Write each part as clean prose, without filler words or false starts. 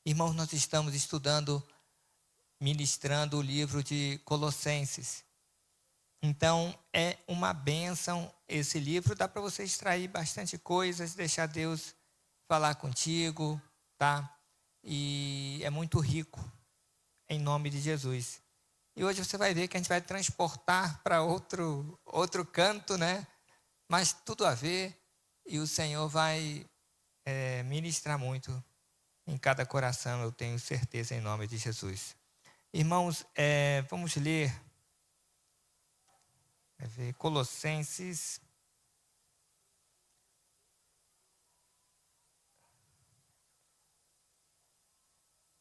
Irmãos, nós estamos estudando, ministrando o livro de Colossenses. Então, é uma bênção esse livro, dá para você extrair bastante coisas, deixar Deus falar contigo, tá? E é muito rico, em nome de Jesus. E hoje você vai ver que a gente vai transportar para outro canto, né? Mas tudo a ver, e o Senhor vai ministrar muito em cada coração, eu tenho certeza, em nome de Jesus. Irmãos, vamos ler Colossenses,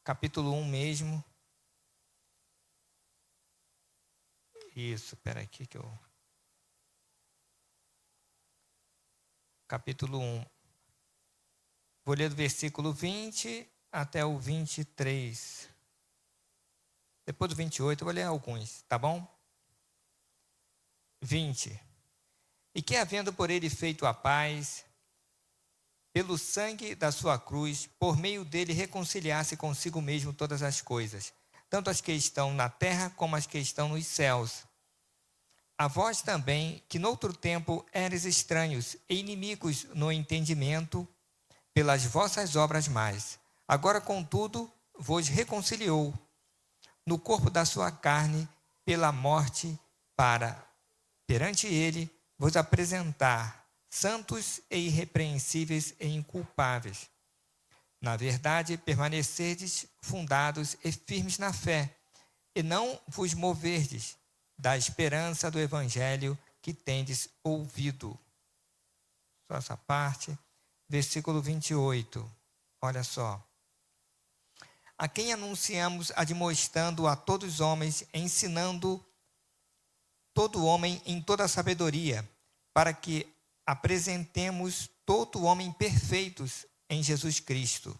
capítulo 1 mesmo. Isso, espera aqui que eu... Capítulo 1. Vou ler do versículo 20 até o 23. Depois do 28 eu vou ler alguns, tá bom? 20. E que, havendo por ele feito a paz, pelo sangue da sua cruz, por meio dele reconciliasse consigo mesmo todas as coisas, tanto as que estão na terra como as que estão nos céus. A vós também, que noutro tempo eres estranhos e inimigos no entendimento, pelas vossas obras más, agora, contudo, vos reconciliou no corpo da sua carne pela morte, para, perante ele, vos apresentar santos e irrepreensíveis e inculpáveis. Na verdade, permanecerdes fundados e firmes na fé, e não vos moverdes da esperança do evangelho que tendes ouvido. Só essa parte. Versículo 28. Olha só. A quem anunciamos, admoestando a todos os homens, ensinando todo homem em toda a sabedoria, para que apresentemos todo homem perfeitos em Jesus Cristo.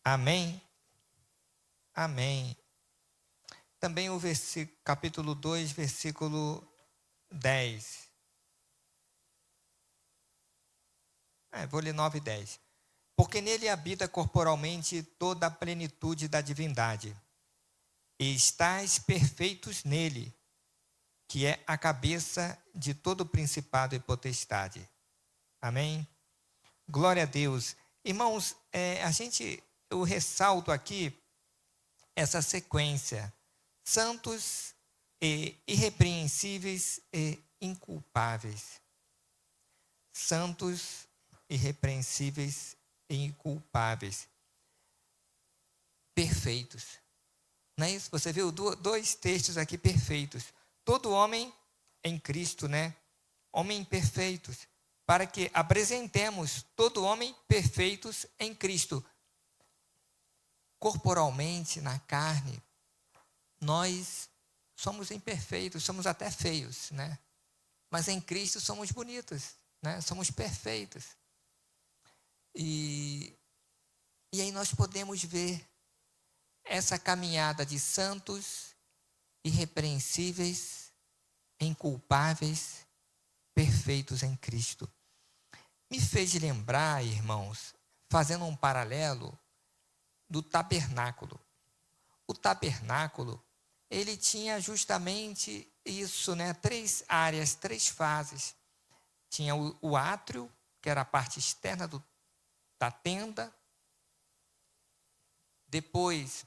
Amém? Amém. Também o capítulo 2, versículo 10. Vou ler 9 e 10. Porque nele habita corporalmente toda a plenitude da divindade, e estáis perfeitos nele, que é a cabeça de todo principado e potestade. Amém? Glória a Deus. Irmãos, eu ressalto aqui essa sequência. Santos e irrepreensíveis e inculpáveis. Santos, irrepreensíveis e inculpáveis. Perfeitos. Não é isso? Você viu dois textos aqui perfeitos. Todo homem em Cristo, né? Homem perfeitos. Para que apresentemos todo homem perfeitos em Cristo. Corporalmente, na carne, nós somos imperfeitos, somos até feios, né? Mas em Cristo somos bonitos, né? Somos perfeitos. E aí nós podemos ver essa caminhada de santos, irrepreensíveis, inculpáveis, perfeitos em Cristo. Me fez lembrar, irmãos, fazendo um paralelo, do tabernáculo. O tabernáculo, ele tinha justamente isso, né? 3 áreas, 3 fases. Tinha o átrio, que era a parte externa da tenda. Depois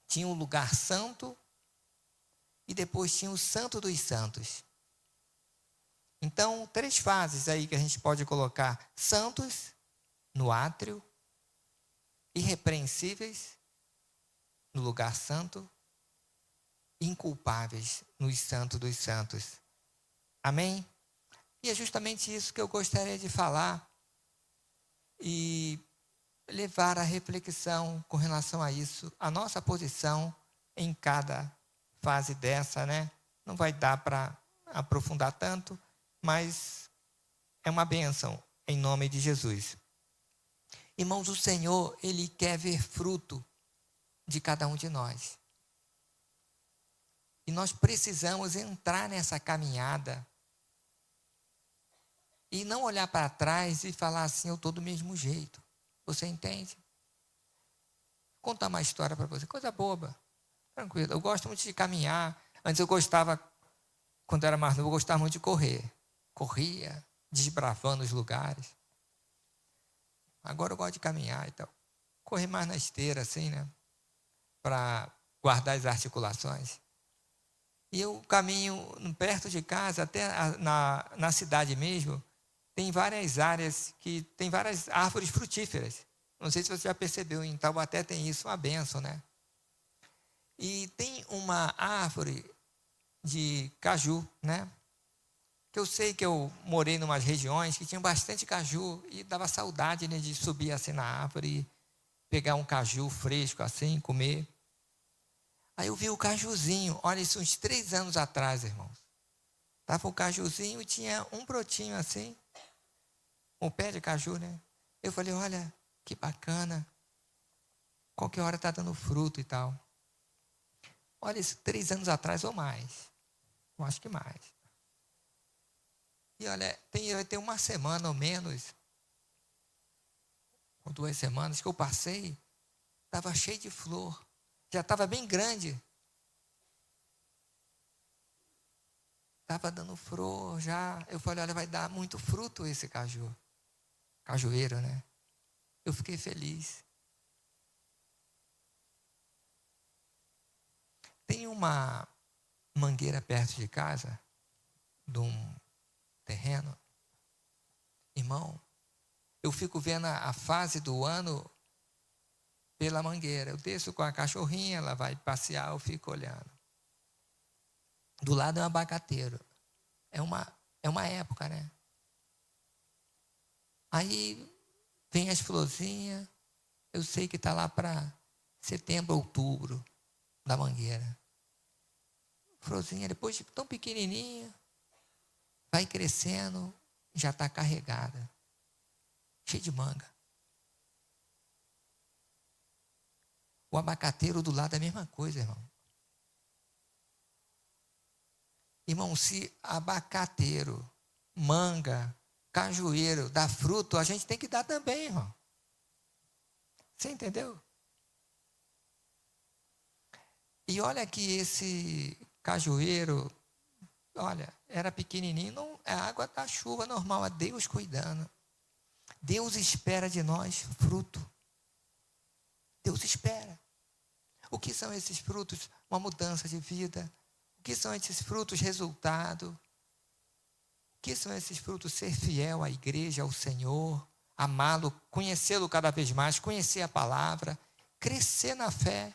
tinha o lugar santo. E depois tinha o santo dos santos. Então, 3 fases aí que a gente pode colocar. Santos no átrio, irrepreensíveis no lugar santo, inculpáveis no santo dos santos. Amém? E é justamente isso que eu gostaria de falar e levar a reflexão com relação a isso, a nossa posição em cada fase dessa, né? Não vai dar para aprofundar tanto, mas é uma bênção em nome de Jesus. Irmãos, o Senhor, Ele quer ver fruto de cada um de nós. E nós precisamos entrar nessa caminhada e não olhar para trás e falar assim, eu estou do mesmo jeito. Você entende? contar uma história para você, coisa boba, tranquilo. Eu gosto muito de caminhar. Antes eu gostava, quando eu era mais novo, eu gostava muito de correr. Corria, desbravando os lugares. Agora eu gosto de caminhar e tal. Correr mais na esteira, assim, né? Para guardar as articulações. E eu caminho perto de casa, até na cidade mesmo, tem várias áreas que tem várias árvores frutíferas. Não sei se você já percebeu, em Taubaté tem isso, uma bênção, né? E tem uma árvore de caju, né? Que eu sei que eu morei em umas regiões que tinham bastante caju e dava saudade, né, de subir assim na árvore e pegar um caju fresco assim, comer. Aí eu vi o cajuzinho, olha isso, uns 3 anos atrás, irmãos. Estava o cajuzinho e tinha um brotinho assim, um pé de caju, né? Eu falei, olha, que bacana. Qualquer hora está dando fruto e tal. Olha isso, 3 anos atrás ou mais. Eu acho que mais. E olha, vai ter uma semana ou menos, ou 2 semanas, que eu passei, estava cheio de flor. Já estava bem grande. Estava dando flor já. Eu falei, olha, vai dar muito fruto esse caju. Cajueiro, né? Eu fiquei feliz. Tem uma mangueira perto de casa, de um terreno. Irmão, eu fico vendo a fase do ano pela mangueira. Eu desço com a cachorrinha, ela vai passear, eu fico olhando. Do lado é um abacateiro. É uma época, né? Aí vem as florzinhas. Eu sei que está lá para setembro, outubro, da mangueira. Florzinha, depois de tão pequenininha, vai crescendo, já está carregada. Cheia de manga. O abacateiro do lado é a mesma coisa, irmão. Irmão, se abacateiro, manga, cajueiro dá fruto, a gente tem que dar também, irmão. Você entendeu? E olha que esse cajueiro, olha, era pequenininho, não, é água da chuva normal, é Deus cuidando. Deus espera de nós fruto. Deus espera. O que são esses frutos? Uma mudança de vida. O que são esses frutos? Resultado. O que são esses frutos? Ser fiel à igreja, ao Senhor, amá-lo, conhecê-lo cada vez mais, conhecer a palavra, crescer na fé.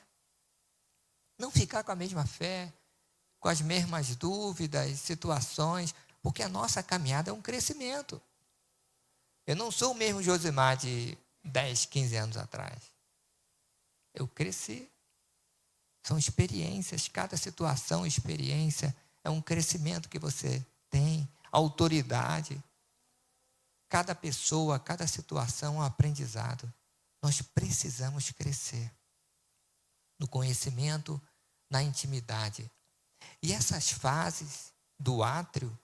Não ficar com a mesma fé, com as mesmas dúvidas, situações, porque a nossa caminhada é um crescimento. Eu não sou o mesmo Josimar de 10, 15 anos atrás. Eu cresci. São experiências, cada situação, experiência, é um crescimento que você tem, autoridade. Cada pessoa, cada situação é um aprendizado. Nós precisamos crescer no conhecimento, na intimidade. E essas fases do átrio,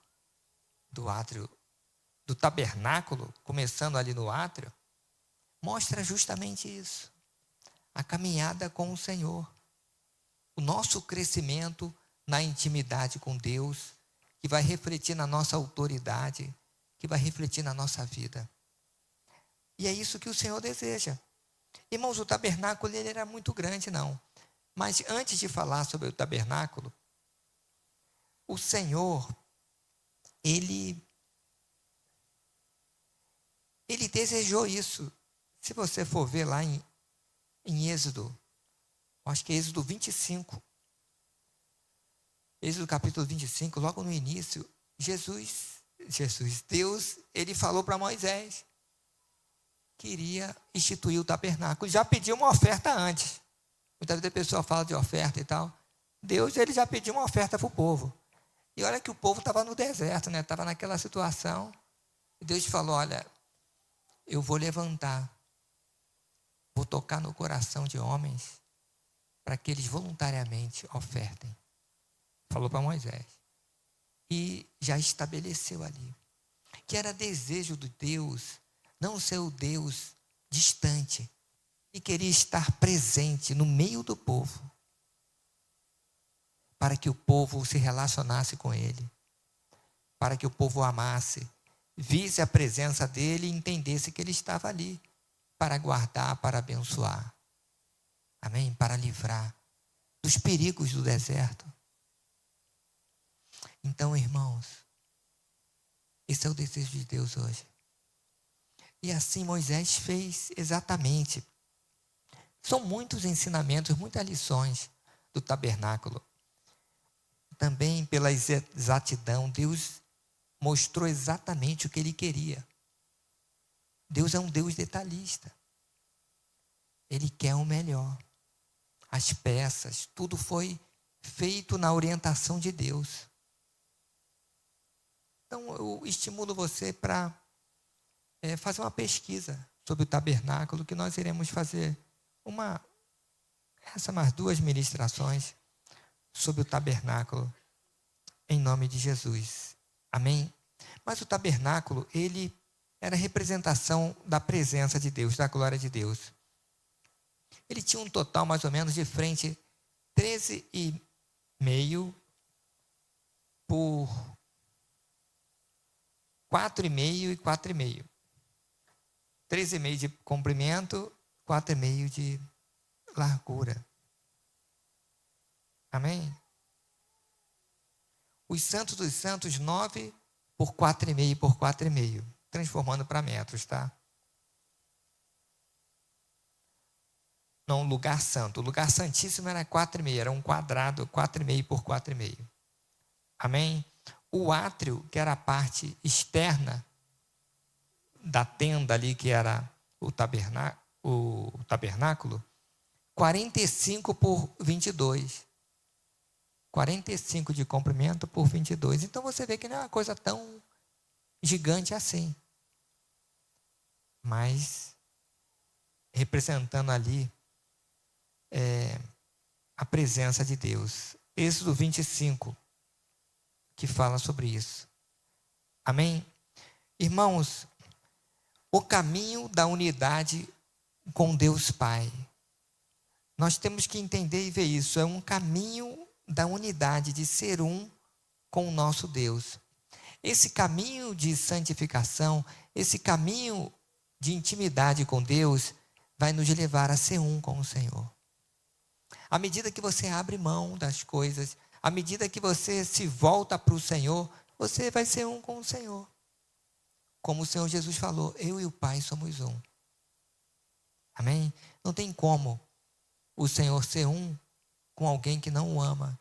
do tabernáculo, começando ali no átrio, mostra justamente isso. A caminhada com o Senhor. O nosso crescimento na intimidade com Deus, que vai refletir na nossa autoridade, que vai refletir na nossa vida. E é isso que o Senhor deseja. Irmãos, o tabernáculo ele era muito grande, não. Mas antes de falar sobre o tabernáculo, o Senhor, Ele desejou isso. Se você for ver lá em Êxodo, acho que é Êxodo 25. Êxodo capítulo 25, logo no início, Deus, ele falou para Moisés que iria instituir o tabernáculo. Já pediu uma oferta antes. Muitas vezes a pessoa fala de oferta e tal. Deus, ele já pediu uma oferta para o povo. E olha que o povo estava no deserto, né? Estava naquela situação. E Deus falou, olha, eu vou levantar, vou tocar no coração de homens para que eles voluntariamente ofertem. Falou para Moisés. E já estabeleceu ali. Que era desejo de Deus, não ser o Deus distante, Ele queria estar presente no meio do povo, para que o povo se relacionasse com ele, para que o povo o amasse, visse a presença dele e entendesse que ele estava ali para guardar, para abençoar. Amém? Para livrar dos perigos do deserto. Então, irmãos, esse é o desejo de Deus hoje. E assim Moisés fez exatamente. São muitos ensinamentos, muitas lições do tabernáculo. Também pela exatidão, Deus mostrou exatamente o que ele queria. Deus é um Deus detalhista. Ele quer o melhor. As peças, tudo foi feito na orientação de Deus. Então, eu estimulo você para fazer uma pesquisa sobre o tabernáculo, que nós iremos fazer mais 2 ministrações sobre o tabernáculo, em nome de Jesus. Amém? Mas o tabernáculo, ele era representação da presença de Deus, da glória de Deus. Ele tinha um total, mais ou menos, de frente 13,5 por 4,5 e 4,5. 13,5 de comprimento, 4,5 de largura. Amém? Os santos dos santos, 9 por 4,5 por 4,5. Transformando para metros, tá? Não, lugar santo. O lugar santíssimo era 4,5, era um quadrado, 4,5 por 4,5. Amém? O átrio, que era a parte externa da tenda ali, que era o tabernáculo, 45 por 22. 45 de comprimento por 22. Então você vê que não é uma coisa tão gigante assim. Mas representando ali a presença de Deus. Êxodo 25, que fala sobre isso. Amém? Irmãos, o caminho da unidade com Deus Pai. Nós temos que entender e ver isso. É um caminho da unidade, de ser um com o nosso Deus. Esse caminho de santificação, esse caminho de intimidade com Deus, vai nos levar a ser um com o Senhor. À medida que você abre mão das coisas, à medida que você se volta para o Senhor, você vai ser um com o Senhor. Como o Senhor Jesus falou, eu e o Pai somos um. Amém? Não tem como o Senhor ser um com alguém que não o ama,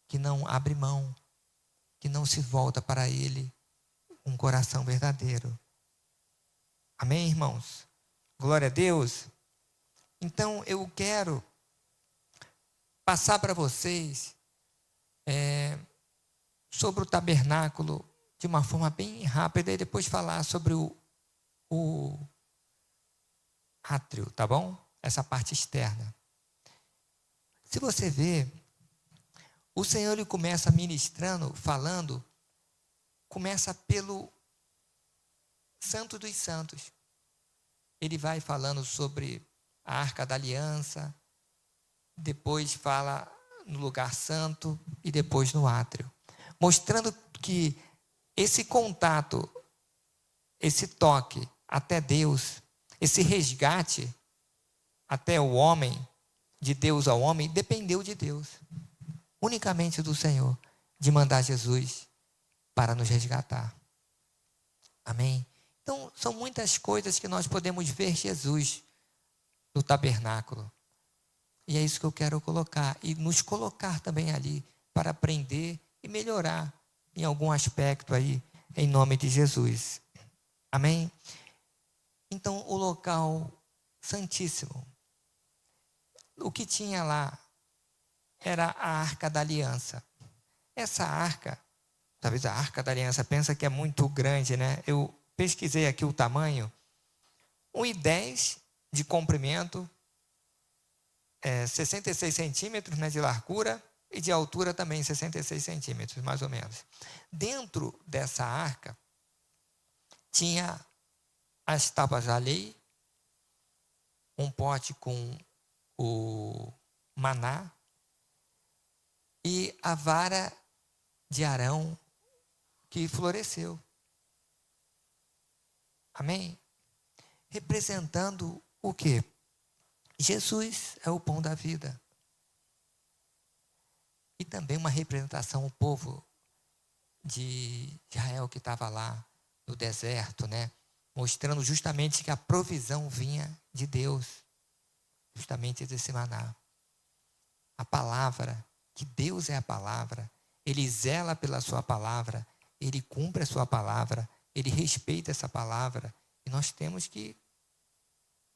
que não abre mão, que não se volta para Ele, um coração verdadeiro. Amém, irmãos? Glória a Deus. Então, eu quero passar para vocês sobre o tabernáculo de uma forma bem rápida e depois falar sobre o átrio, tá bom? Essa parte externa. Se você vê, o Senhor ele começa ministrando, falando, começa pelo Santo dos Santos. Ele vai falando sobre a Arca da Aliança, depois fala no lugar santo e depois no átrio. Mostrando que esse contato, esse toque até Deus, esse resgate até o homem, de Deus ao homem, dependeu de Deus. Unicamente do Senhor, de mandar Jesus para nos resgatar. Amém? Então, são muitas coisas que nós podemos ver Jesus no tabernáculo. E é isso que eu quero colocar. E nos colocar também ali para aprender e melhorar em algum aspecto aí, em nome de Jesus. Amém? Então, o local santíssimo. O que tinha lá era a Arca da Aliança. Essa arca, talvez a Arca da Aliança, pensa que é muito grande, né? Eu pesquisei aqui o tamanho, 1,10 de comprimento, 66 centímetros, né, de largura, e de altura também 66 centímetros, mais ou menos. Dentro dessa arca, tinha as tábuas da lei, um pote com o maná e a vara de Arão que floresceu. Amém? Representando o quê? Jesus é o pão da vida. E também uma representação, o povo de Israel que estava lá no deserto, né? Mostrando justamente que a provisão vinha de Deus, justamente desse maná. A palavra, que Deus é a palavra, Ele zela pela sua palavra, Ele cumpre a sua palavra, Ele respeita essa palavra, e nós temos que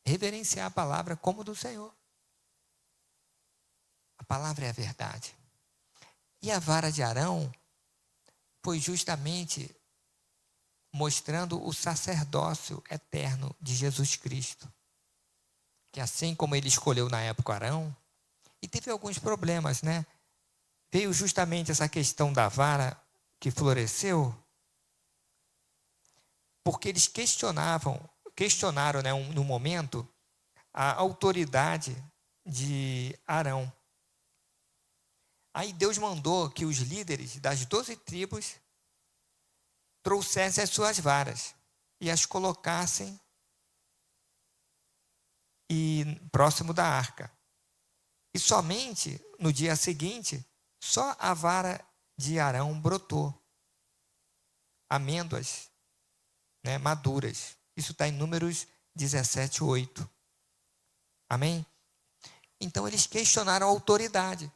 reverenciar a palavra como do Senhor. A palavra é a verdade. E a vara de Arão foi justamente mostrando o sacerdócio eterno de Jesus Cristo. Que assim como ele escolheu na época Arão, e teve alguns problemas, né? Veio justamente essa questão da vara que floresceu, porque eles questionaram, né, no momento, a autoridade de Arão. Aí Deus mandou que os líderes das 12 tribos trouxessem as suas varas e as colocassem próximo da arca. E somente no dia seguinte, só a vara de Arão brotou. Amêndoas, né, maduras. Isso está em Números 17:8. Amém? Então eles questionaram a autoridade,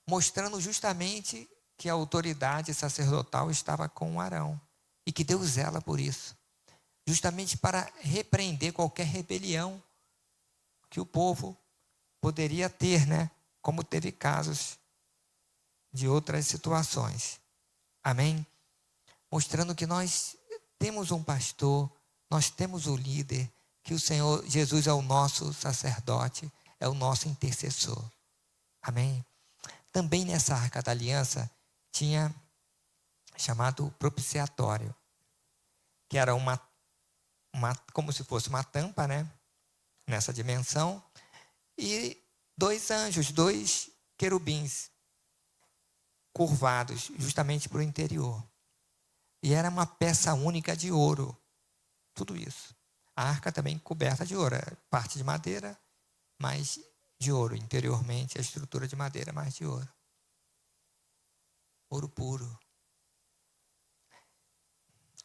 mostrando justamente que a autoridade sacerdotal estava com Arão e que Deus zela por isso, justamente para repreender qualquer rebelião que o povo poderia ter, né? Como teve casos de outras situações. Amém? Mostrando que nós temos um pastor, nós temos o líder, que o Senhor Jesus é o nosso sacerdote, é o nosso intercessor. Amém? Também nessa arca da aliança tinha chamado propiciatório, que era uma como se fosse uma tampa, né? Nessa dimensão, e 2 anjos, 2 querubins curvados justamente para o interior. E era uma peça única de ouro, tudo isso. A arca também coberta de ouro, parte de madeira, mas de ouro, interiormente a estrutura de madeira, mas de ouro. Ouro puro.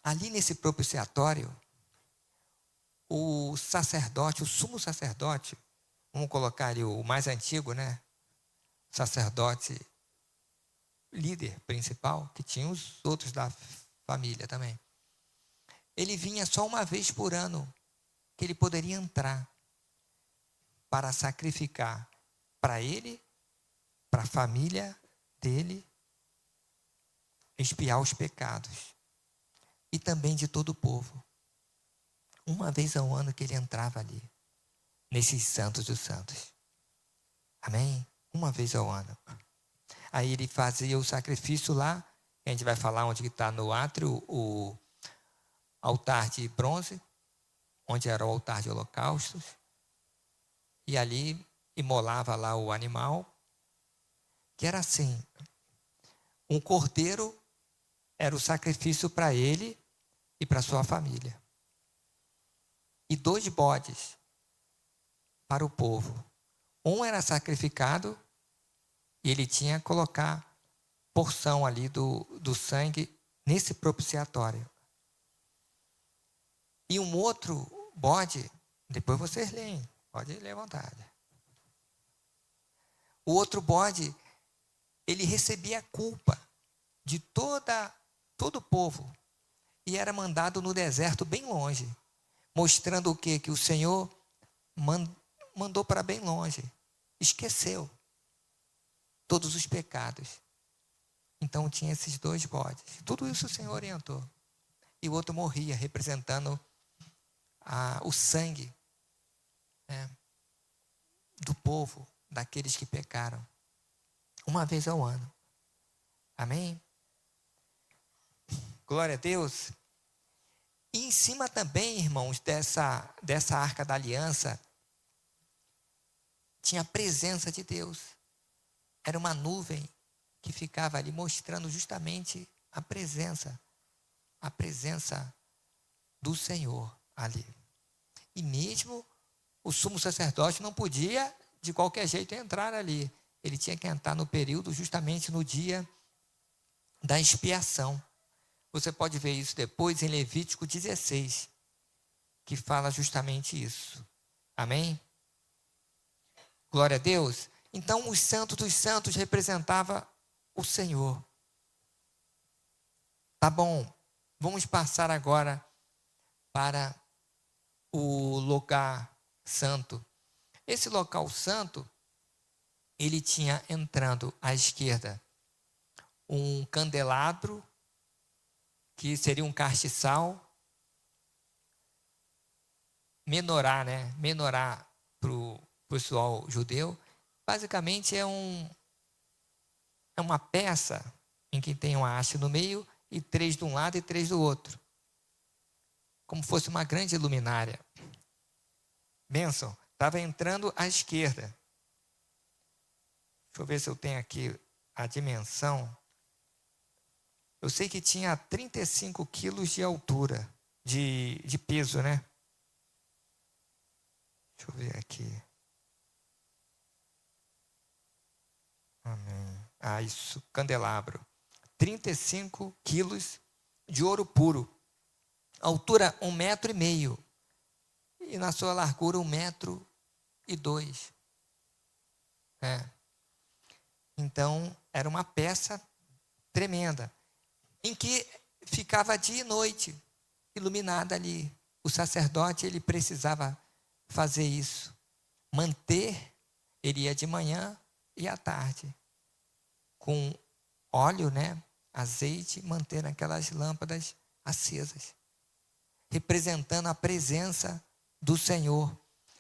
Ali nesse propiciatório, o sacerdote, o sumo sacerdote, vamos colocar ali o mais antigo, né? Sacerdote líder principal, que tinha os outros da família também. Ele vinha só uma vez por ano, que ele poderia entrar para sacrificar para ele, para a família dele, expiar os pecados. E também de todo o povo. Uma vez ao ano que ele entrava ali, nesses santos dos santos. Amém? Uma vez ao ano. Aí ele fazia o sacrifício lá, a gente vai falar onde está no átrio, o altar de bronze, onde era o altar de holocaustos, e ali imolava lá o animal, que era assim, um cordeiro era o sacrifício para ele e para sua família. E 2 bodes para o povo. Um era sacrificado e ele tinha que colocar porção ali do sangue nesse propiciatório. E um outro bode, depois vocês leem, pode ler à vontade. O outro bode, ele recebia a culpa de todo o povo e era mandado no deserto bem longe, mostrando o quê? Que o Senhor mandou para bem longe, esqueceu todos os pecados. Então tinha esses 2 bodes. Tudo isso o Senhor orientou. E o outro morria, representando o sangue, né, do povo, daqueles que pecaram. Uma vez ao ano. Amém? Glória a Deus. E em cima também, irmãos, dessa arca da aliança, tinha a presença de Deus. Era uma nuvem que ficava ali mostrando justamente a presença do Senhor ali. E mesmo o sumo sacerdote não podia de qualquer jeito entrar ali. Ele tinha que entrar no período, justamente no dia da expiação. Você pode ver isso depois em Levítico 16, que fala justamente isso. Amém? Glória a Deus. Então, os santos dos santos representava o Senhor. Tá bom, vamos passar agora para o lugar santo. Esse local santo, ele tinha entrando à esquerda um candelabro, que seria um castiçal, menorá, né? Menorá para o pessoal judeu, basicamente é uma peça em que tem uma haste no meio e 3 de um lado e 3 do outro, como fosse uma grande luminária. Bênção, estava entrando à esquerda. Deixa eu ver se eu tenho aqui a dimensão. Eu sei que tinha 35 quilos de altura, de peso, né? Deixa eu ver aqui. Amém. Isso, candelabro. 35 quilos de ouro puro. Altura 1,5 metro. E na sua largura 1,2 metro. Então, era uma peça tremenda, em que ficava dia e noite, iluminada ali. O sacerdote, ele precisava fazer isso. Manter, ele ia de manhã e à tarde, com óleo, né, azeite, manter aquelas lâmpadas acesas, representando a presença do Senhor,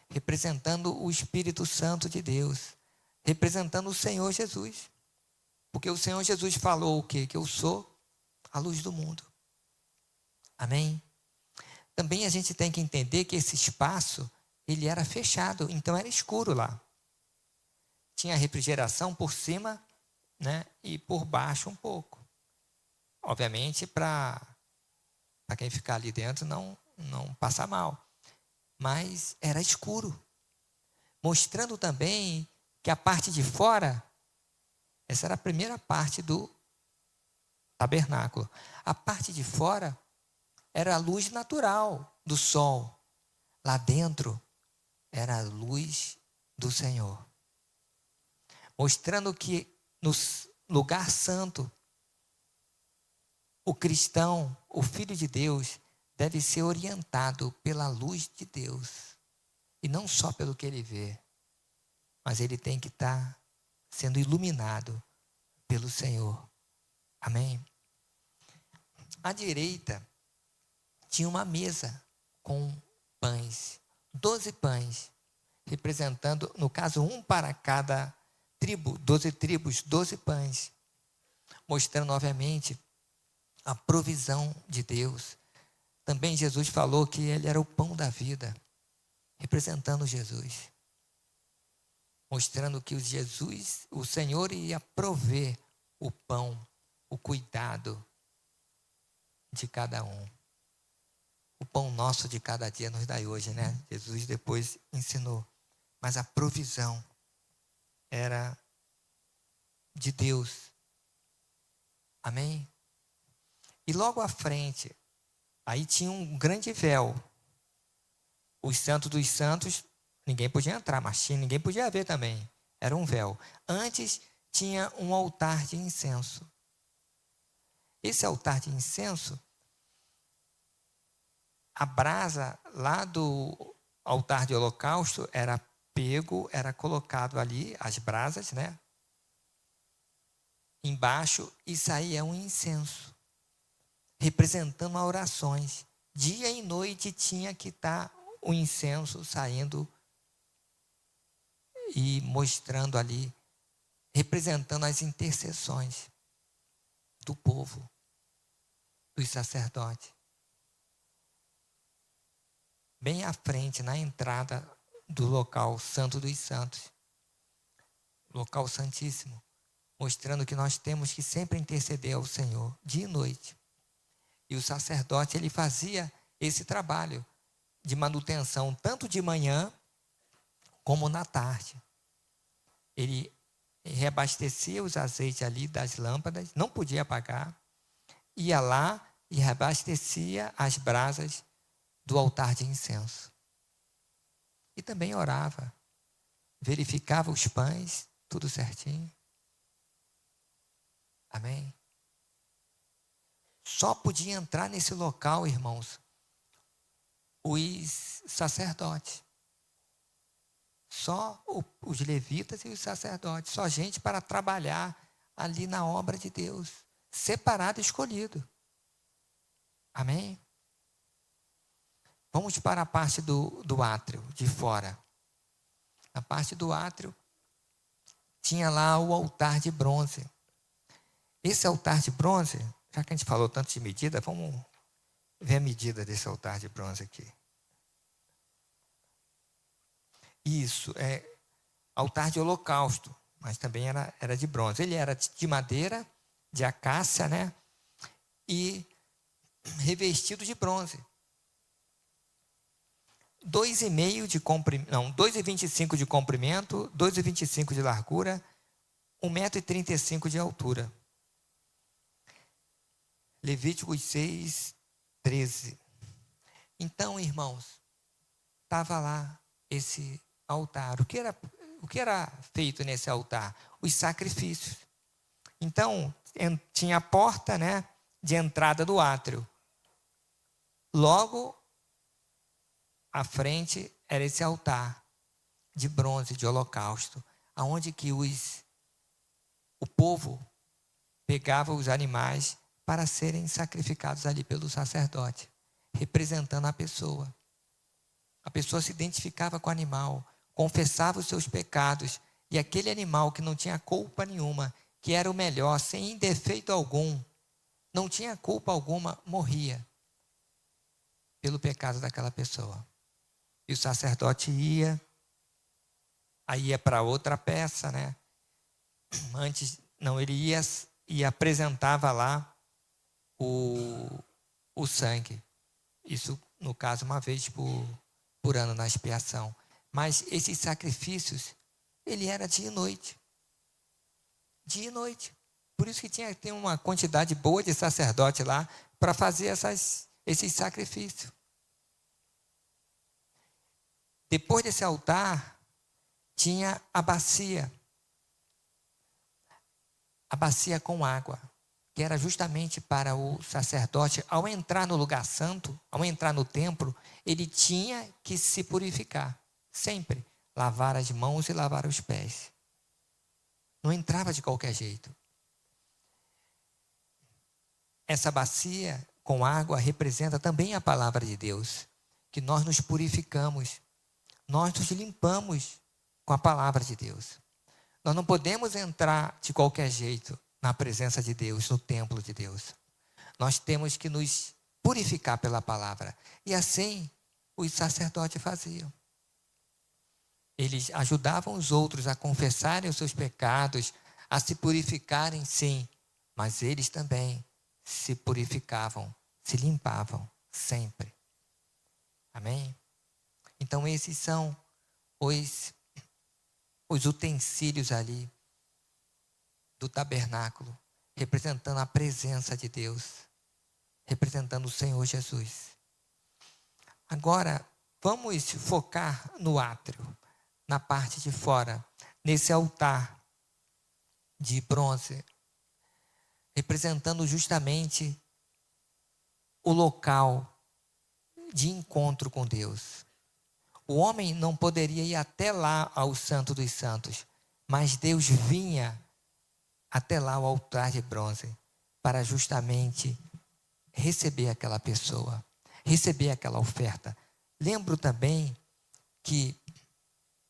representando o Espírito Santo de Deus, representando o Senhor Jesus. Porque o Senhor Jesus falou o quê? Que eu sou a luz do mundo. Amém? Também a gente tem que entender que esse espaço, ele era fechado, então era escuro lá. Tinha refrigeração por cima, né, e por baixo um pouco. Obviamente, para quem ficar ali dentro não passar mal. Mas era escuro. Mostrando também que a parte de fora, essa era a primeira parte do tabernáculo. A parte de fora era a luz natural do sol. Lá dentro era a luz do Senhor. Mostrando que no lugar santo, o cristão, o filho de Deus, deve ser orientado pela luz de Deus. E não só pelo que ele vê, mas ele tem que estar sendo iluminado pelo Senhor. Amém? À direita tinha uma mesa com pães, 12 pães, representando, no caso, um para cada tribo, 12 tribos, 12 pães, mostrando, obviamente, a provisão de Deus. Também Jesus falou que ele era o pão da vida, representando Jesus, mostrando que o Senhor ia prover o pão, o cuidado de cada um. O pão nosso de cada dia nos dai hoje, né? Jesus depois ensinou. Mas a provisão era de Deus. Amém? E logo à frente, aí tinha um grande véu. Os santos dos santos, ninguém podia entrar, mas ninguém podia ver também. Era um véu. Antes tinha um altar de incenso. Esse altar de incenso, a brasa lá do altar de holocausto era colocado ali, as brasas, né? Embaixo, e saía um incenso, representando as orações. Dia e noite tinha que estar o incenso saindo e mostrando ali, representando as intercessões do povo, dos sacerdotes. Bem à frente, na entrada do local Santo dos Santos, local santíssimo, mostrando que nós temos que sempre interceder ao Senhor, dia e noite. E o sacerdote, ele fazia esse trabalho de manutenção, tanto de manhã como na tarde. Ele reabastecia os azeites ali das lâmpadas, não podia apagar, ia lá e reabastecia as brasas do altar de incenso. E também orava, verificava os pães, tudo certinho. Amém? Só podia entrar nesse local, irmãos, os sacerdotes. Só os levitas e os sacerdotes. Só gente para trabalhar ali na obra de Deus. Separado e escolhido. Amém? Vamos para a parte do átrio, de fora. Na parte do átrio, tinha lá o altar de bronze. Esse altar de bronze, já que a gente falou tanto de medida, vamos ver a medida desse altar de bronze aqui. Isso, é altar de holocausto, mas também era de bronze. Ele era de madeira, de acácia, né? E revestido de bronze. 2,25 de comprimento, 2,25 de largura, 1,35 m de altura. Levíticos 6, 13. Então, irmãos, estava lá esse altar. O que era feito nesse altar? Os sacrifícios. Então, tinha a porta, né, de entrada do átrio. Logo à frente era esse altar de bronze, de holocausto, aonde que o povo pegava os animais para serem sacrificados ali pelo sacerdote, representando a pessoa. A pessoa se identificava com o animal, confessava os seus pecados, e aquele animal que não tinha culpa nenhuma, que era o melhor, sem defeito algum, não tinha culpa alguma, morria pelo pecado daquela pessoa. E o sacerdote aí ia para outra peça, né? Antes, não, ele ia e apresentava lá o sangue. Isso, no caso, uma vez por ano na expiação. Mas esses sacrifícios, ele era dia e noite. Dia e noite. Por isso que tinha que ter uma quantidade boa de sacerdote lá para fazer esses sacrifícios. Depois desse altar, tinha a bacia com água, que era justamente para o sacerdote, ao entrar no lugar santo, ao entrar no templo, ele tinha que se purificar, sempre, lavar as mãos e lavar os pés. Não entrava de qualquer jeito. Essa bacia com água representa também a palavra de Deus, que nós nos purificamos, nós nos limpamos com a palavra de Deus. Nós não podemos entrar de qualquer jeito na presença de Deus, no templo de Deus. Nós temos que nos purificar pela palavra. E assim os sacerdotes faziam. Eles ajudavam os outros a confessarem os seus pecados, a se purificarem, sim, mas eles também se purificavam, se limpavam sempre. Amém? Então esses são os utensílios ali do tabernáculo, representando a presença de Deus, representando o Senhor Jesus. Agora, vamos focar no átrio, na parte de fora, nesse altar de bronze, representando justamente o local de encontro com Deus. O homem não poderia ir até lá ao Santo dos Santos, mas Deus vinha até lá ao altar de bronze para justamente receber aquela pessoa, receber aquela oferta. Lembro também que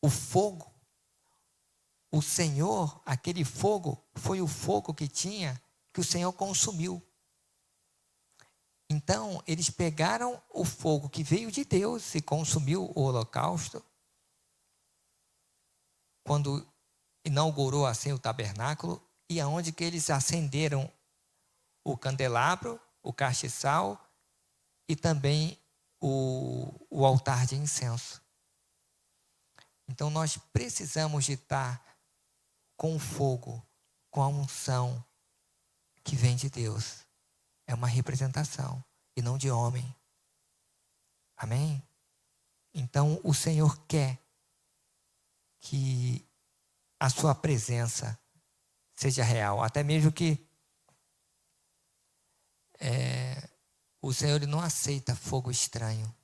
o fogo, o Senhor, aquele fogo, foi o fogo que o Senhor consumiu. Então, eles pegaram o fogo que veio de Deus e consumiu o holocausto. Quando inaugurou assim o tabernáculo, e aonde que eles acenderam o candelabro, o castiçal e também o altar de incenso. Então nós precisamos de estar com o fogo, com a unção que vem de Deus. É uma representação e não de homem. Amém? Então o Senhor quer que a sua presença seja real. Até mesmo que o Senhor ele não aceita fogo estranho.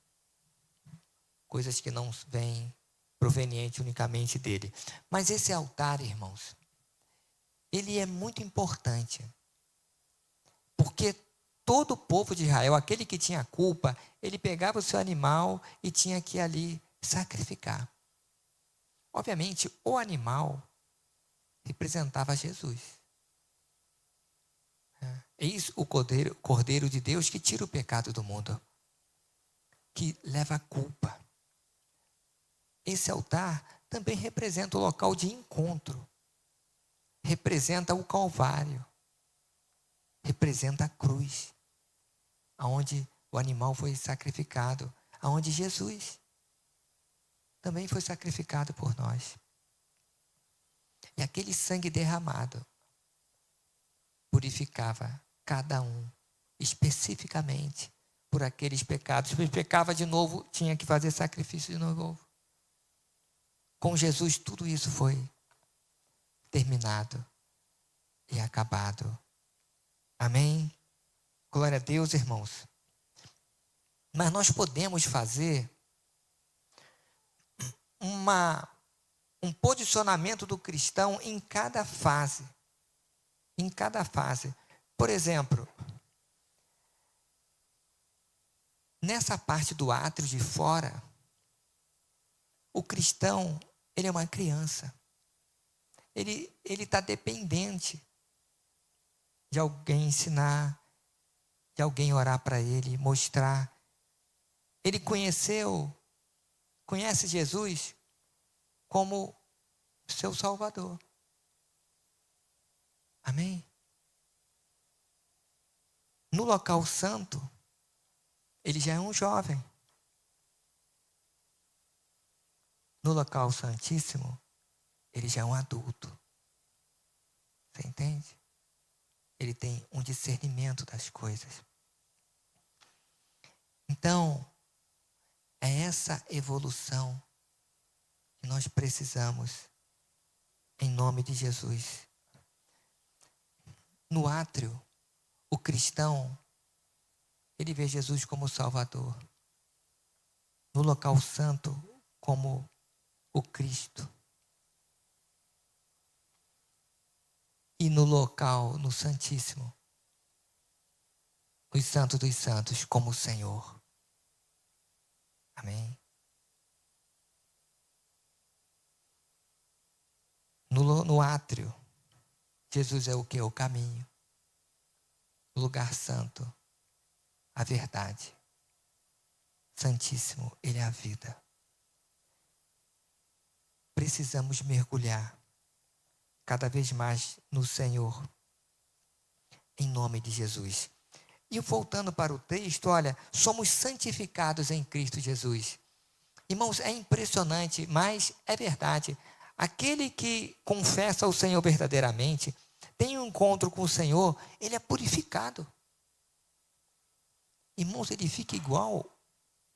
Coisas que não vêm proveniente unicamente dele. Mas esse altar, irmãos, ele é muito importante. Porque todo o povo de Israel, aquele que tinha culpa, ele pegava o seu animal e tinha que ali sacrificar. Obviamente, o animal representava Jesus. Eis o Cordeiro de Deus que tira o pecado do mundo, que leva a culpa. Esse altar também representa o local de encontro, representa o Calvário, representa a cruz, aonde o animal foi sacrificado, aonde Jesus também foi sacrificado por nós. E aquele sangue derramado purificava cada um, especificamente por aqueles pecados. Se pecava de novo, tinha que fazer sacrifício de novo. Com Jesus, tudo isso foi terminado e acabado. Amém? Glória a Deus, irmãos. Mas nós podemos fazer um posicionamento do cristão em cada fase. Em cada fase. Por exemplo, nessa parte do átrio de fora, o cristão, ele é uma criança. Ele está dependente de alguém ensinar, de alguém orar para ele, mostrar. Ele conhece Jesus como seu Salvador. Amém? No local santo, ele já é um jovem. No local santíssimo, ele já é um adulto. Você entende? Ele tem um discernimento das coisas. Então, é essa evolução que nós precisamos em nome de Jesus. No átrio, o cristão, ele vê Jesus como Salvador. No local santo, como o Cristo. E no local, no Santíssimo, os santos dos santos, como o Senhor. Amém? No átrio, Jesus é o que? O caminho. O lugar santo, a verdade. Santíssimo, ele é a vida. Precisamos mergulhar cada vez mais no Senhor, em nome de Jesus. E voltando para o texto, olha, somos santificados em Cristo Jesus. Irmãos, é impressionante, mas é verdade. Aquele que confessa o Senhor verdadeiramente, tem um encontro com o Senhor, ele é purificado. Irmãos, ele fica igual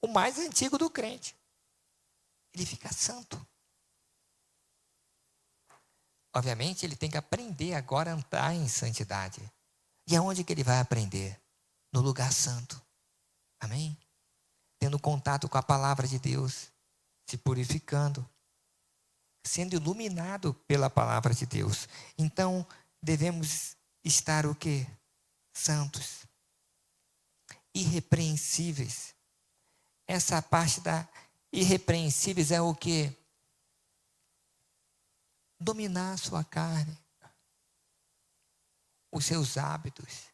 o mais antigo do crente. Ele fica santo. Obviamente, ele tem que aprender agora a andar em santidade. E aonde que ele vai aprender? No lugar santo. Amém? Tendo contato com a palavra de Deus, se purificando, sendo iluminado pela palavra de Deus. Então, devemos estar o quê? Santos. Irrepreensíveis. Essa parte da irrepreensíveis é o quê? Dominar a sua carne, os seus hábitos,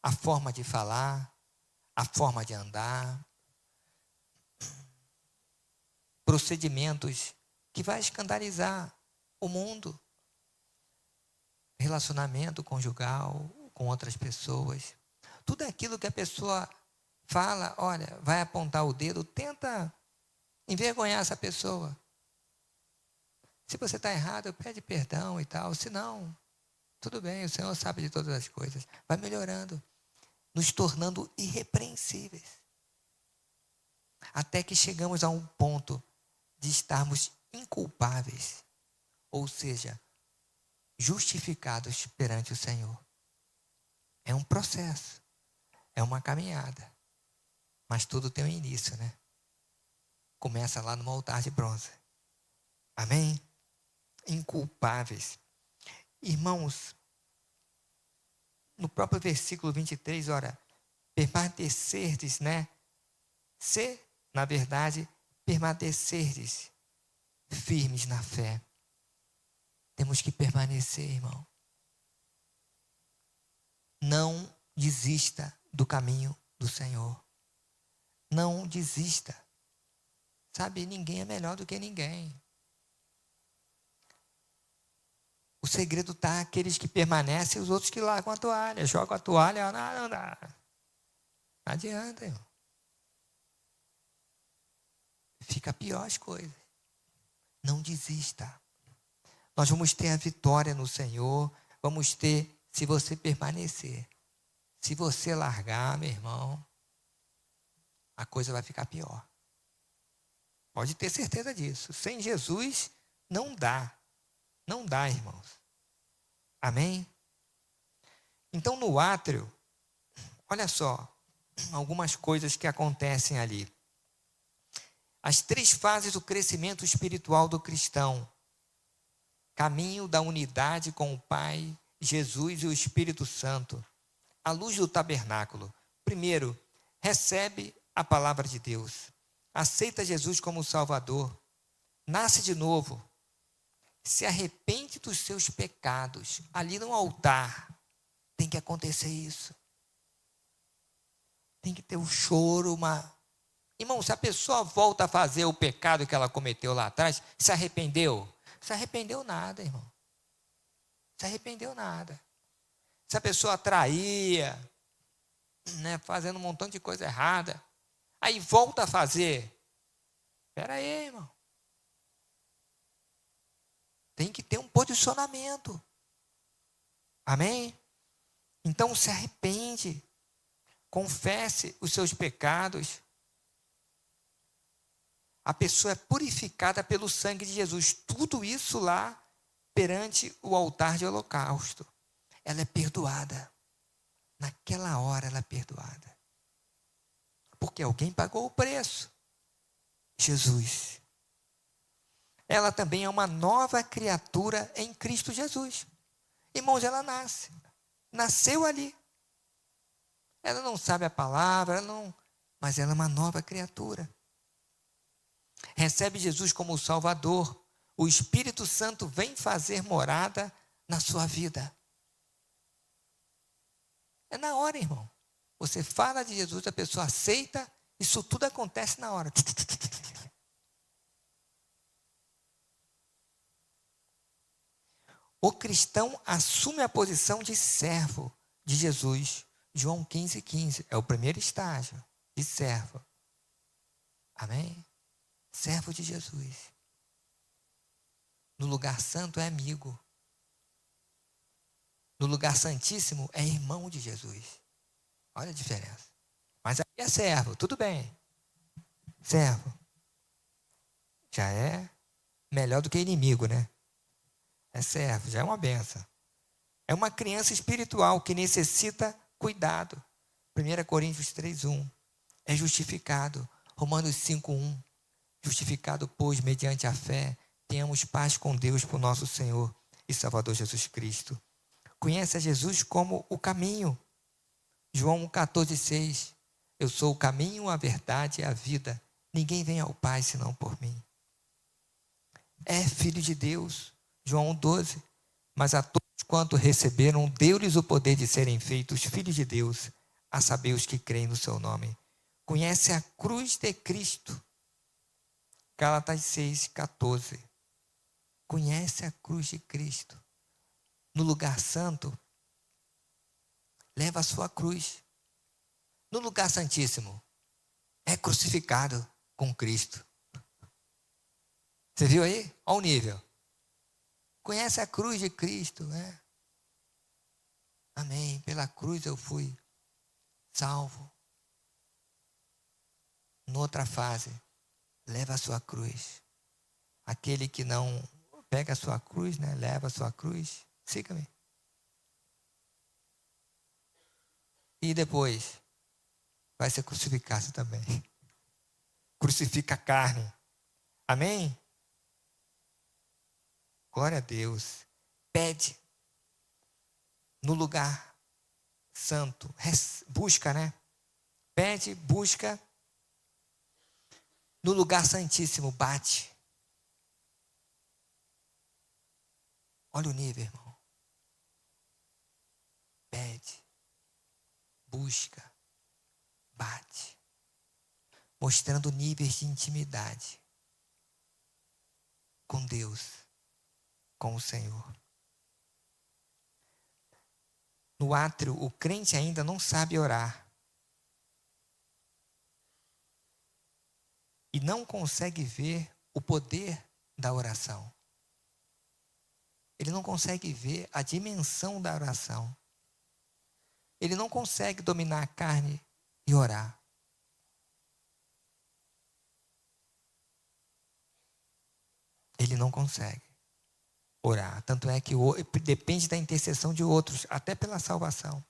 a forma de falar, a forma de andar, procedimentos que vai escandalizar o mundo. relacionamento conjugal com outras pessoas. Tudo aquilo que a pessoa fala, olha, vai apontar o dedo, tenta envergonhar essa pessoa. Se você está errado, pede perdão e tal. Se não, tudo bem, o Senhor sabe de todas as coisas. Vai melhorando, nos tornando irrepreensíveis. Até que chegamos a um ponto de estarmos inculpáveis. Ou seja, justificados perante o Senhor. É um processo. É uma caminhada. Mas tudo tem um início, né? Começa lá no altar de bronze. Amém? Inculpáveis. Irmãos, no próprio versículo 23, ora, permanecerdes, né? Se, na verdade, permanecerdes firmes na fé. Temos que permanecer, irmão. Não desista do caminho do Senhor. Não desista. Sabe, ninguém é melhor do que ninguém. O segredo está aqueles que permanecem e os outros que largam a toalha. Jogam a toalha, não dá. Não adianta, irmão. Fica pior as coisas. Não desista. Nós vamos ter a vitória no Senhor. Vamos ter, se você permanecer. Se você largar, meu irmão, a coisa vai ficar pior. Pode ter certeza disso. Sem Jesus, não dá. Não dá, irmãos. Amém? Então, no átrio, olha só, algumas coisas que acontecem ali. As 3 fases do crescimento espiritual do cristão. Caminho da unidade com o Pai, Jesus e o Espírito Santo. À luz do tabernáculo. Primeiro, recebe a palavra de Deus. Aceita Jesus como Salvador. Nasce de novo. Se arrepende dos seus pecados. Ali no altar tem que acontecer isso. Tem que ter um choro, Irmão, se a pessoa volta a fazer o pecado que ela cometeu lá atrás, se arrependeu? Se arrependeu nada, irmão. Se arrependeu nada. Se a pessoa traía, né, fazendo um montão de coisa errada, aí volta a fazer. Espera aí, irmão. Tem que ter um posicionamento. Amém? Então se arrepende. Confesse os seus pecados. A pessoa é purificada pelo sangue de Jesus. Tudo isso lá perante o altar de holocausto. Ela é perdoada. Naquela hora ela é perdoada. Porque alguém pagou o preço. Jesus. Ela também é uma nova criatura em Cristo Jesus. Irmãos, ela nasce. Nasceu ali. Ela não sabe a palavra, mas ela é uma nova criatura. Recebe Jesus como Salvador. O Espírito Santo vem fazer morada na sua vida. É na hora, irmão. Você fala de Jesus, a pessoa aceita, isso tudo acontece na hora. O cristão assume a posição de servo de Jesus. João 15,15. É o primeiro estágio de servo. Amém? Servo de Jesus. No lugar santo é amigo. No lugar santíssimo é irmão de Jesus. Olha a diferença. Mas aí é servo, tudo bem. Servo. Já é melhor do que inimigo, né? É servo, já é uma benção. É uma criança espiritual que necessita cuidado. 1 Coríntios 3,1. É justificado. Romanos 5,1. Justificado, pois, mediante a fé, tenhamos paz com Deus por nosso Senhor e Salvador Jesus Cristo. Conhece a Jesus como o caminho. João 14,6. Eu sou o caminho, a verdade e a vida. Ninguém vem ao Pai senão por mim. É filho de Deus. João 12. Mas a todos quanto receberam, deu-lhes o poder de serem feitos filhos de Deus, a saber os que creem no seu nome. Conhece a cruz de Cristo. Gálatas 6,14. Conhece a cruz de Cristo. no lugar santo, leva a sua cruz. No lugar santíssimo, é crucificado com Cristo. Você viu aí? Olha o nível. Conhece a cruz de Cristo, né? Amém. Pela cruz eu fui salvo. Noutra fase, leva a sua cruz. Aquele que não pega a sua cruz, né? Leva a sua cruz. Siga-me. E depois vai ser crucificado também. Crucifica a carne. Amém? Glória a Deus. Pede no lugar santo. Busca, né? Pede, busca. No lugar santíssimo, bate. Olha o nível, irmão. Pede, busca, bate. Mostrando níveis de intimidade com Deus, com o Senhor. No átrio, o crente ainda não sabe orar. E não consegue ver o poder da oração. Ele não consegue ver a dimensão da oração. Ele não consegue dominar a carne e orar. Ele não consegue orar. Tanto é que depende da intercessão de outros, até pela salvação.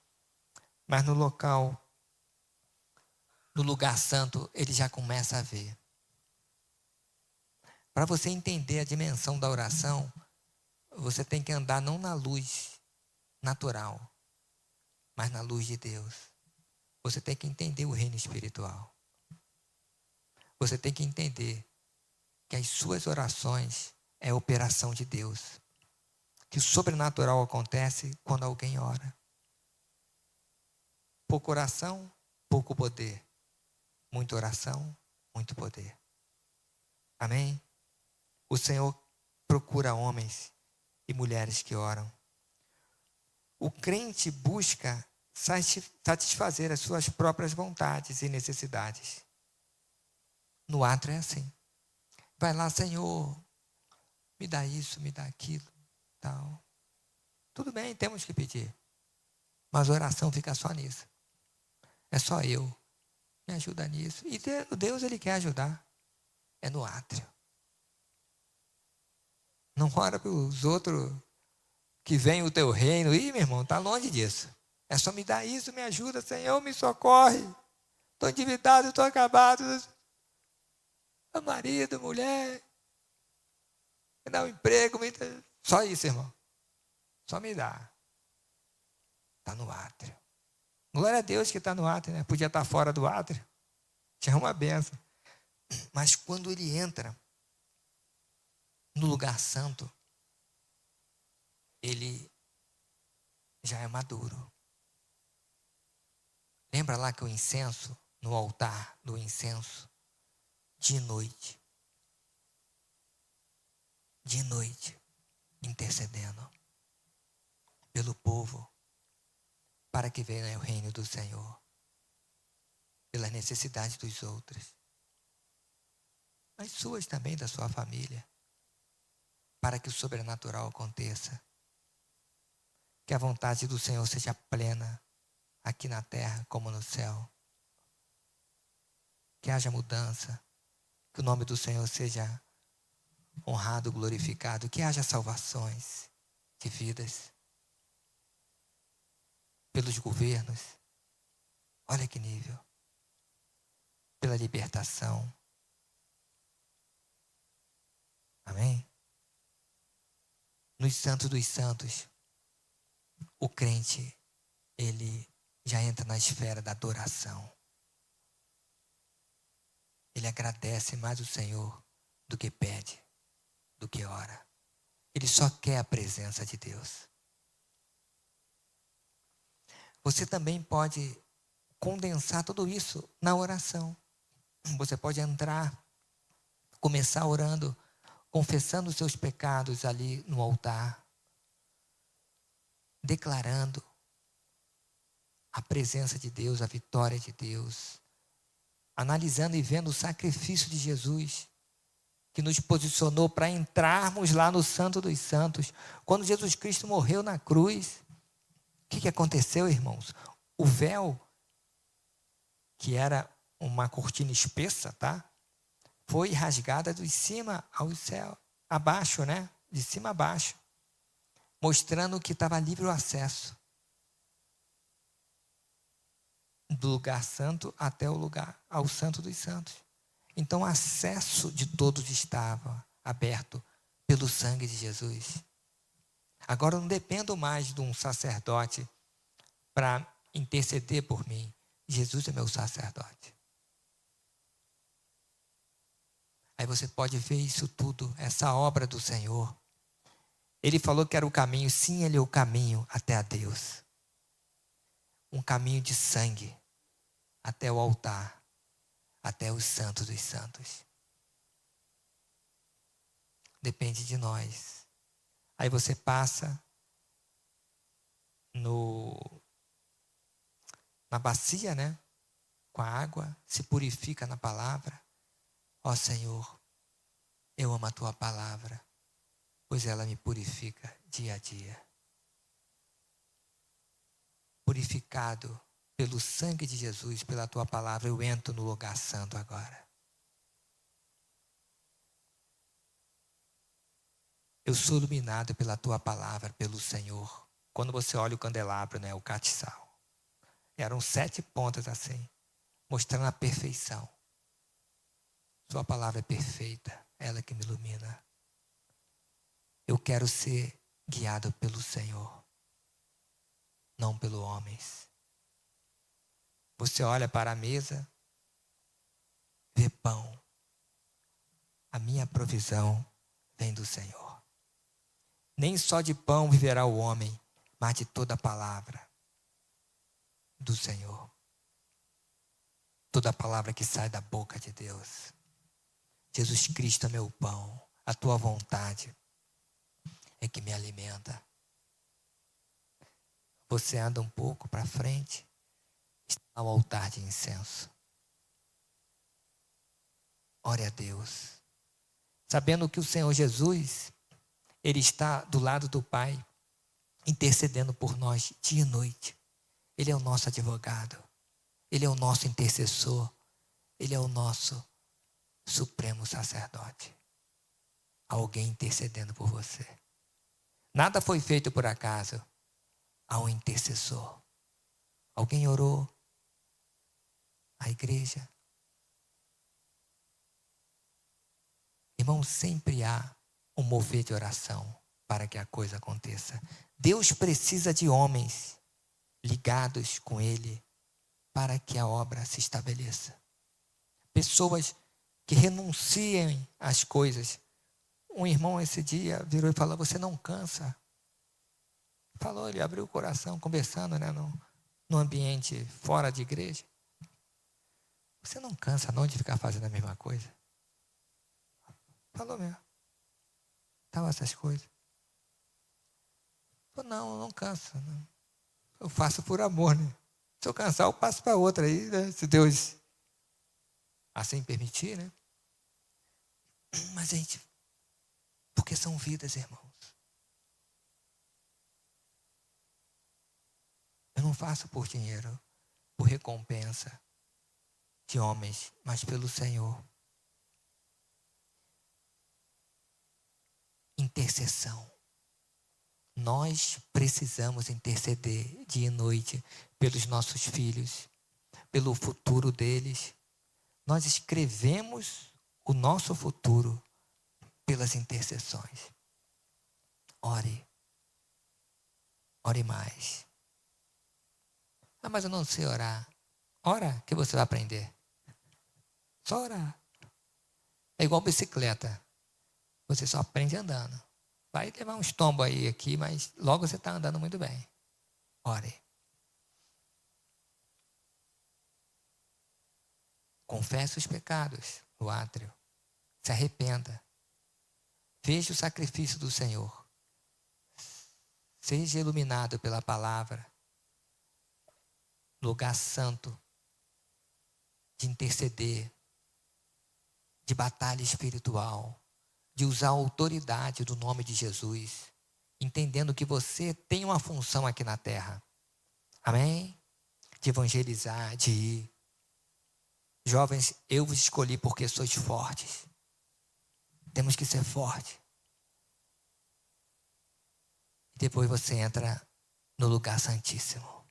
Mas no lugar santo, ele já começa a ver. Para você entender a dimensão da oração, você tem que andar não na luz natural, mas na luz de Deus. Você tem que entender o reino espiritual. Você tem que entender que as suas orações é a operação de Deus. Que o sobrenatural acontece quando alguém ora. Pouca oração, pouco poder. Muita oração, muito poder. Amém? O Senhor procura homens e mulheres que oram. O crente busca satisfazer as suas próprias vontades e necessidades. No átrio é assim. Vai lá, Senhor, me dá isso, me dá aquilo, tal. Tudo bem, temos que pedir. Mas a oração fica só nisso. É só eu. Me ajuda nisso. E Deus, Ele quer ajudar. É no átrio. Não ora para os outros que vem o teu reino. Ih, meu irmão, está longe disso. É só me dar isso, me ajuda, Senhor, me socorre. Estou endividado, estou acabado. Meu marido, mulher. Me dá um emprego. Só isso, irmão. Só me dá. Está no átrio. Glória a Deus que está no átrio, né? Podia estar fora do átrio. Já é uma benção. Mas quando ele entra no lugar santo, ele já é maduro. Lembra lá que o incenso, no altar do incenso, de noite, intercedendo pelo povo, para que venha o reino do Senhor, pelas necessidades dos outros, as suas também, da sua família, para que o sobrenatural aconteça, que a vontade do Senhor seja plena, aqui na terra como no céu, que haja mudança, que o nome do Senhor seja honrado, glorificado, que haja salvações de vidas, pelos governos, olha que nível, pela libertação. Amém? Nos santos dos santos, o crente, ele já entra na esfera da adoração. Ele agradece mais o Senhor do que pede, do que ora. Ele só quer a presença de Deus. Você também pode condensar tudo isso na oração. Você pode entrar, começar orando, confessando os seus pecados ali no altar. declarando a presença de Deus, a vitória de Deus, analisando e vendo o sacrifício de Jesus, que nos posicionou para entrarmos lá no Santo dos Santos. Quando Jesus Cristo morreu na cruz, o que aconteceu, irmãos? O véu, que era uma cortina espessa, tá? Foi rasgada de cima ao céu, abaixo, né? De cima a baixo, mostrando que estava livre o acesso do lugar santo até o lugar ao Santo dos Santos. Então, o acesso de todos estava aberto pelo sangue de Jesus. Agora, eu não dependo mais de um sacerdote para interceder por mim. Jesus é meu sacerdote. Aí você pode ver isso tudo, essa obra do Senhor. Ele falou que era o caminho, sim, ele é o caminho até a Deus. Um caminho de sangue até o altar, até os santos dos santos. Depende de nós. Aí você passa na bacia, né? Com a água, se purifica na palavra. Ó Senhor, eu amo a tua palavra, pois ela me purifica dia a dia. Purificado pelo sangue de Jesus, pela tua palavra, eu entro no lugar santo agora. Eu sou iluminado pela tua palavra, pelo Senhor. Quando você olha o candelabro, né, o castiçal, eram 7 pontas assim, mostrando a perfeição. Sua palavra é perfeita, ela que me ilumina. Eu quero ser guiado pelo Senhor, não pelos homens. Você olha para a mesa, vê pão. A minha provisão vem do Senhor. Nem só de pão viverá o homem, mas de toda a palavra do Senhor. Toda a palavra que sai da boca de Deus. Jesus Cristo é meu pão, a tua vontade é que me alimenta. Você anda um pouco para frente, está ao altar de incenso. Ore a Deus, sabendo que o Senhor Jesus, Ele está do lado do Pai, intercedendo por nós dia e noite. Ele é o nosso advogado, Ele é o nosso intercessor, Ele é o nosso supremo sacerdote. Alguém intercedendo por você. Nada foi feito por acaso. Há um intercessor. Alguém orou? A igreja. Irmão, sempre há um mover de oração para que a coisa aconteça. Deus precisa de homens ligados com Ele para que a obra se estabeleça. Pessoas que renunciem às coisas. Um irmão esse dia virou e falou: você não cansa? Falou, ele abriu o coração, conversando, né, no ambiente fora de igreja. Você não cansa não de ficar fazendo a mesma coisa? Falou mesmo. Estavam essas coisas. Falou, não cansa. Não. Eu faço por amor, né? Se eu cansar, eu passo para outra aí, né? Se Deus assim permitir, né? Mas, gente, porque são vidas, irmãos. Eu não faço por dinheiro, por recompensa de homens, mas pelo Senhor. Intercessão. Nós precisamos interceder dia e noite pelos nossos filhos, pelo futuro deles. Nós escrevemos o nosso futuro pelas intercessões. Ore. Ore mais. Ah, mas eu não sei orar. Ora, que você vai aprender. Só orar. É igual bicicleta. Você só aprende andando. Vai levar uns tombos aí aqui, mas logo você está andando muito bem. Ore. Confesse os pecados no átrio. Se arrependa. Veja o sacrifício do Senhor. Seja iluminado pela palavra. Lugar santo de interceder, de batalha espiritual, de usar a autoridade do nome de Jesus, entendendo que você tem uma função aqui na terra. Amém? De evangelizar, de ir. Jovens, eu vos escolhi porque sois fortes. Temos que ser fortes. E depois você entra no lugar santíssimo.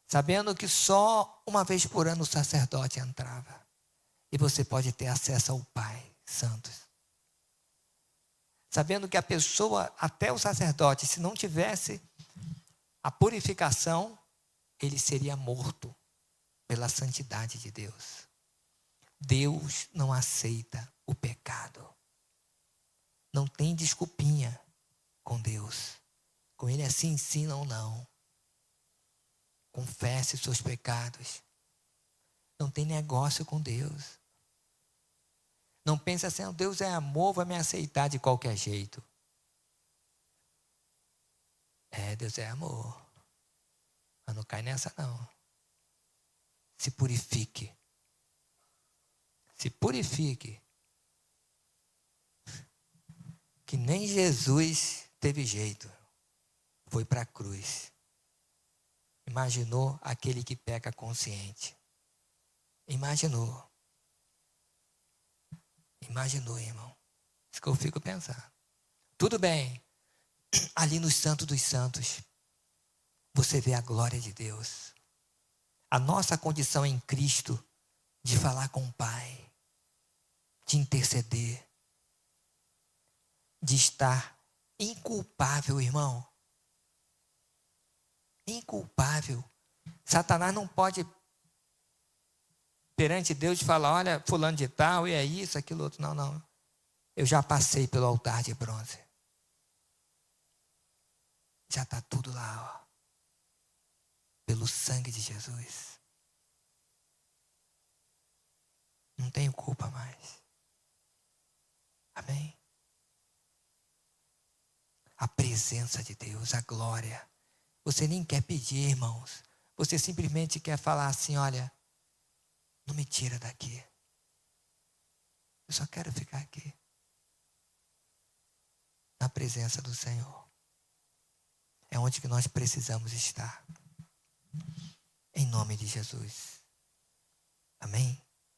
Sabendo que só uma vez por ano o sacerdote entrava. E você pode ter acesso ao Pai Santo. Sabendo que a pessoa, até o sacerdote, se não tivesse a purificação, ele seria morto pela santidade de Deus. Deus não aceita o pecado. Não tem desculpinha com Deus. Com Ele é sim ou não. Confesse seus pecados. Não tem negócio com Deus. Não pense assim, Deus é amor, vai me aceitar de qualquer jeito. Deus é amor. Mas não cai nessa não. Se purifique. Se purifique. Que nem Jesus teve jeito. Foi para a cruz. Imaginou aquele que peca consciente. Imaginou. Imaginou, irmão. Isso que eu fico pensando. Tudo bem. Ali no Santo dos Santos, você vê a glória de Deus. A nossa condição em Cristo de falar com o Pai, de interceder, de estar inculpável, irmão. Inculpável. Satanás não pode, perante Deus, falar, olha, fulano de tal, e é isso, aquilo outro. Não, não. Eu já passei pelo altar de bronze. Já está tudo lá, ó. Pelo sangue de Jesus. Não tenho culpa mais. Amém? A presença de Deus, a glória. Você nem quer pedir, irmãos. Você simplesmente quer falar assim, olha, não me tira daqui. Eu só quero ficar aqui. Na presença do Senhor. É onde que nós precisamos estar. Em nome de Jesus. Amém?